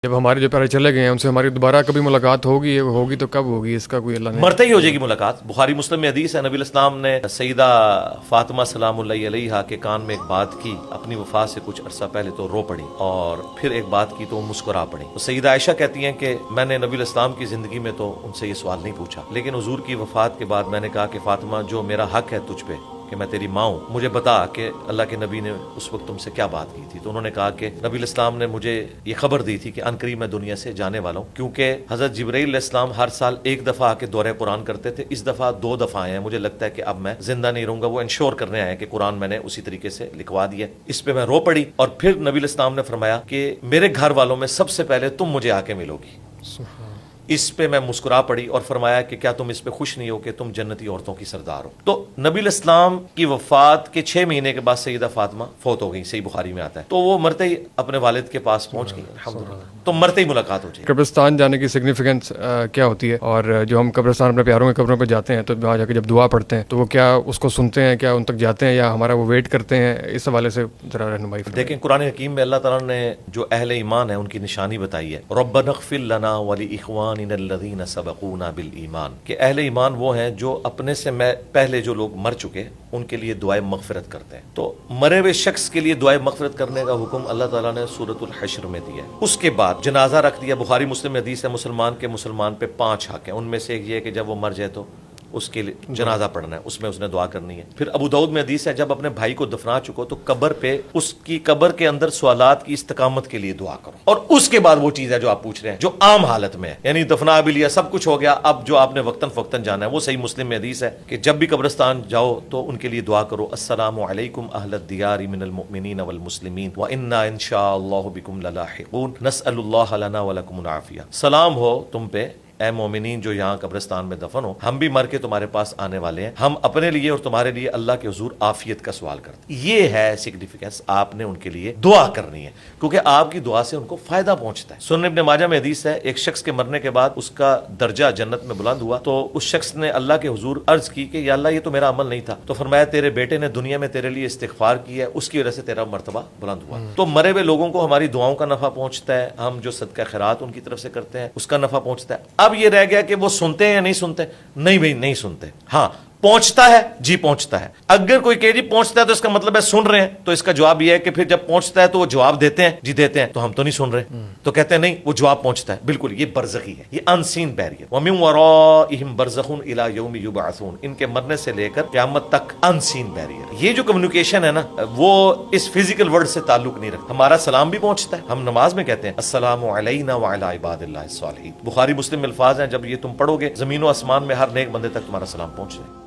جب ہمارے جو پیارے چلے گئے ہیں ان سے ہماری دوبارہ کبھی ملاقات ہوگی تو کب ہوگی؟ اس کا کوئی اللہ نے مرتے ہی ہو جائے گی ملاقات. بخاری مسلم میں حدیث ہے، نبی الاسلام نے سیدہ فاطمہ سلام اللہ علیہا کے کان میں ایک بات کی اپنی وفات سے کچھ عرصہ پہلے، تو رو پڑی، اور پھر ایک بات کی تو مسکرا پڑی. تو سیدہ عائشہ کہتی ہیں کہ میں نے نبی الاسلام کی زندگی میں تو ان سے یہ سوال نہیں پوچھا، لیکن حضور کی وفات کے بعد میں نے کہا کہ فاطمہ، جو میرا حق ہے تجھ پہ کہ میں تیری ماں ہوں، مجھے بتا کہ اللہ کے نبی نے اس وقت تم سے کیا بات کی تھی. تو انہوں نے کہا کہ نبی الاسلام نے مجھے یہ خبر دی تھی کہ عنقریب میں دنیا سے جانے والا ہوں، کیونکہ حضرت جبرائیل علیہ السلام ہر سال ایک دفعہ آ کے دورہ قرآن کرتے تھے، اس دفعہ 2 دفعہ آئے ہیں، مجھے لگتا ہے کہ اب میں زندہ نہیں رہوں گا. وہ انشور کرنے آئے کہ قرآن میں نے اسی طریقے سے لکھوا دیا. اس پہ میں رو پڑی، اور پھر نبی الاسلام نے فرمایا کہ میرے گھر والوں میں سب سے پہلے تم مجھے آ کے ملو گی. اس پہ میں مسکرا پڑی اور فرمایا کہ کیا تم اس پہ خوش نہیں ہو کہ تم جنتی عورتوں کی سردار ہو. تو نبی الاسلام کی وفات کے 6 مہینے کے بعد سیدہ فاطمہ فوت ہو گئی، صحیح بخاری میں آتا ہے. تو وہ مرتے ہی اپنے والد کے پاس پہنچ گئی الحمدللہ. تو مرتے ہی ملاقات ہو جائے. قبرستان جانے کی سگنیفیکینس کیا ہوتی ہے؟ اور جو ہم قبرستان اپنے پیاروں کے قبروں پہ جاتے ہیں تو وہاں جا کے جب دعا پڑھتے ہیں تو وہ کیا اس کو سنتے ہیں، کیا ان تک جاتے ہیں، یا ہمارا وہ ویٹ کرتے ہیں؟ اس حوالے سے ذرا رہنمائی فرمائیں. دیکھیں، قرآن حکیم میں اللہ تعالیٰ نے جو اہل ایمان ہے ان کی نشانی بتائی ہے، ربنا اغفر لنا ولاخواننا الذین سبقونا بالایمان، کہ اہل ایمان وہ ہیں جو اپنے سے پہلے جو لوگ مر چکے ان کے لیے دعائے مغفرت کرتے ہیں. تو مرے ہوئے شخص کے لیے دعائے مغفرت کرنے کا حکم اللہ تعالیٰ نے سورۃ الحشر میں دیا ہے. اس کے بعد جنازہ رکھ دیا. بخاری مسلم میں حدیث ہے، مسلمان پہ 5 حق ہیں. ان میں سے ایک یہ ہے کہ جب وہ مر جائے تو اس کے لیے جنازہ پڑھنا ہے، اس میں اس نے دعا کرنی ہے. پھر ابو داؤد میں حدیث ہے، جب اپنے بھائی کو دفنا چکو تو قبر پہ اس کی قبر کے اندر سوالات کی استقامت کے لیے دعا کرو. اور اس کے بعد وہ چیز ہے جو آپ پوچھ رہے ہیں، جو عام حالت میں ہے، یعنی دفنا بھی لیا، سب کچھ ہو گیا، اب جو آپ نے وقتاً فوقتاً جانا ہے. وہ صحیح مسلم میں حدیث ہے کہ جب بھی قبرستان جاؤ تو ان کے لیے دعا کرو، السلام علیکم اہل الدیار من المؤمنین والمسلمین وانا ان شاء اللہ بکم للاحقون نسأل اللہ لنا ولکم العافیہ. سلام ہو تم پہ اے مومنین جو یہاں قبرستان میں دفن ہو، ہم بھی مر کے تمہارے پاس آنے والے ہیں، ہم اپنے لیے اور تمہارے لیے اللہ کے حضور عافیت کا سوال کرتے ہیں. یہ ہے سگنیفیکینس، آپ نے ان کے لیے دعا کرنی ہے کیونکہ آپ کی دعا سے ان کو فائدہ پہنچتا ہے. سنن ابن ماجہ میں حدیث ہے، ایک شخص کے مرنے کے بعد اس کا درجہ جنت میں بلند ہوا تو اس شخص نے اللہ کے حضور عرض کی کہ یا اللہ یہ تو میرا عمل نہیں تھا. تو فرمایا تیرے بیٹے نے دنیا میں تیرے لیے استغفار کی ہے، اس کی وجہ سے تیرا مرتبہ بلند ہوا. تو مرے ہوئے لوگوں کو ہماری دعاؤں کا نفع پہنچتا ہے، ہم جو صدقہ خیرات ان کی طرف سے کرتے ہیں اس کا نفع پہنچتا ہے. اب یہ رہ گیا کہ وہ سنتے ہیں یا نہیں سنتے؟ نہیں بھائی، نہیں سنتے. ہاں پہنچتا ہے، جی پہنچتا ہے. اگر کوئی کہ جی پہنچتا ہے تو اس کا مطلب ہے سن رہے ہیں، تو اس کا جواب یہ ہے کہ پھر جب پہنچتا ہے تو وہ جواب دیتے ہیں، جی دیتے ہیں، تو ہم تو نہیں سن رہے. تو کہتے ہیں نہیں، وہ جواب پہنچتا ہے. بالکل، یہ برزخی ہے، یہ ان سین بیریئر. وَمِن وَرَائِهِمْ بَرْزَخٌ إِلَى يَوْمِ يُبْعَثُونَ، ان کے مرنے سے لے کر قیامت تک ان سین بیریئر. یہ جو کمیونیکیشن ہے نا، وہ اس فزیکل ورلڈ سے تعلق نہیں رکھتا. ہمارا سلام بھی پہنچتا ہے، ہم نماز میں کہتے ہیں السلام علینا وعلی عباد اللہ الصالحین. بخاری مسلم میں الفاظ ہیں، جب یہ تم پڑھو گے زمین و آسمان میں ہر نیک بندے تک تمہارا سلام پہنچ جائے.